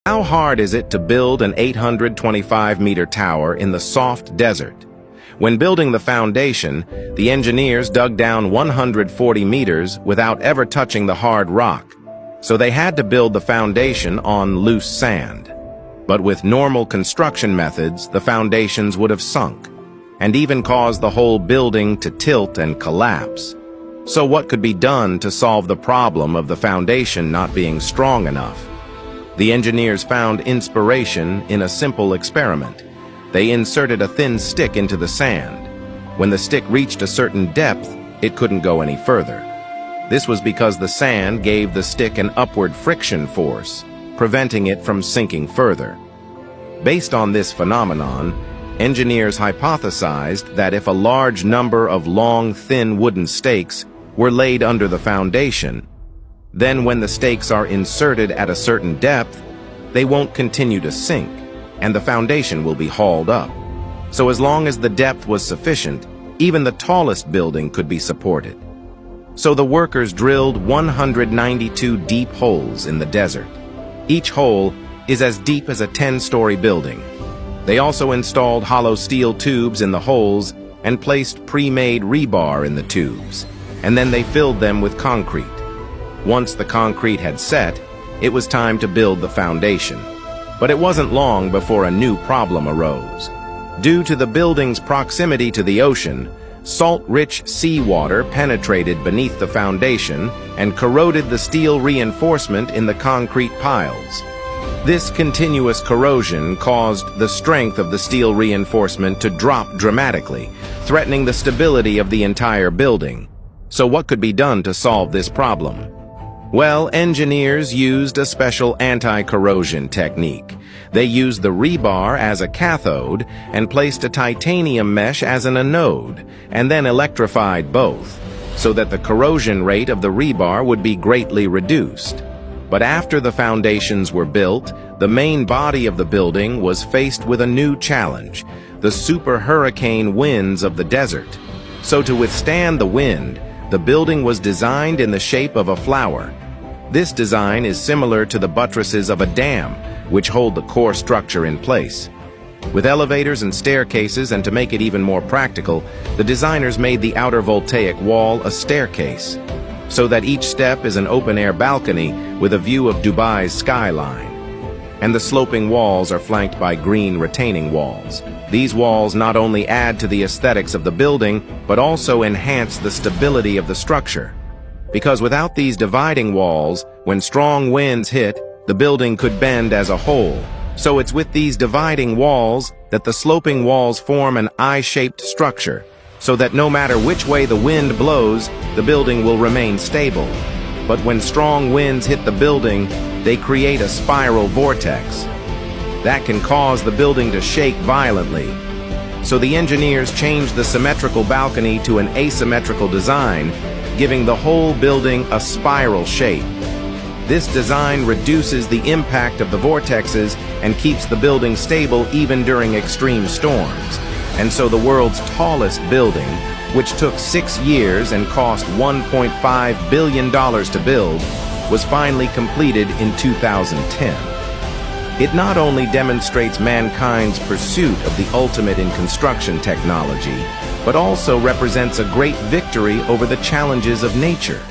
How hard is it to build an 825-meter tower in the soft desert? When building the foundation, the engineers dug down 140 meters without ever touching the hard rock, so they had to build the foundation on loose sand. But with normal construction methods, the foundations would have sunk, and even caused the whole building to tilt and collapse. So what could be done to solve the problem of the foundation not being strong enough? The engineers found inspiration in a simple experiment. They inserted a thin stick into the sand. When the stick reached a certain depth, it couldn't go any further. This was because the sand gave the stick an upward friction force, preventing it from sinking further. Based on this phenomenon, engineers hypothesized that if a large number of long, thin wooden stakes were laid under the foundation, then when the stakes are inserted at a certain depth, they won't continue to sink, and the foundation will be hauled up. So as long as the depth was sufficient, even the tallest building could be supported. So the workers drilled 192 deep holes in the desert. Each hole is as deep as a 10-story building. They also installed hollow steel tubes in the holes and placed pre-made rebar in the tubes, and then they filled them with concrete. Once the concrete had set, it was time to build the foundation. But it wasn't long before a new problem arose. Due to the building's proximity to the ocean, salt-rich seawater penetrated beneath the foundation and corroded the steel reinforcement in the concrete piles. This continuous corrosion caused the strength of the steel reinforcement to drop dramatically, threatening the stability of the entire building. So what could be done to solve this problem? Well, engineers used a special anti-corrosion technique. They used the rebar as a cathode and placed a titanium mesh as an anode, and then electrified both, so that the corrosion rate of the rebar would be greatly reduced. But after the foundations were built, the main body of the building was faced with a new challenge, the super hurricane winds of the desert. So to withstand the wind, the building was designed in the shape of a flower. This design is similar to the buttresses of a dam, which hold the core structure in place. With elevators and staircases, and to make it even more practical, the designers made the outer voltaic wall a staircase, so that each step is an open-air balcony with a view of Dubai's skyline. And the sloping walls are flanked by green retaining walls. These walls not only add to the aesthetics of the building, but also enhance the stability of the structure. Because without these dividing walls, when strong winds hit, the building could bend as a whole. So it's with these dividing walls that the sloping walls form an I-shaped structure, so that no matter which way the wind blows, the building will remain stable. But when strong winds hit the building, they create a spiral vortex. That can cause the building to shake violently. So the engineers changed the symmetrical balcony to an asymmetrical design, giving the whole building a spiral shape. This design reduces the impact of the vortexes and keeps the building stable even during extreme storms. And so the world's tallest building, which took 6 years and cost $1.5 billion to build, was finally completed in 2010. It not only demonstrates mankind's pursuit of the ultimate in construction technology, but also represents a great victory over the challenges of nature.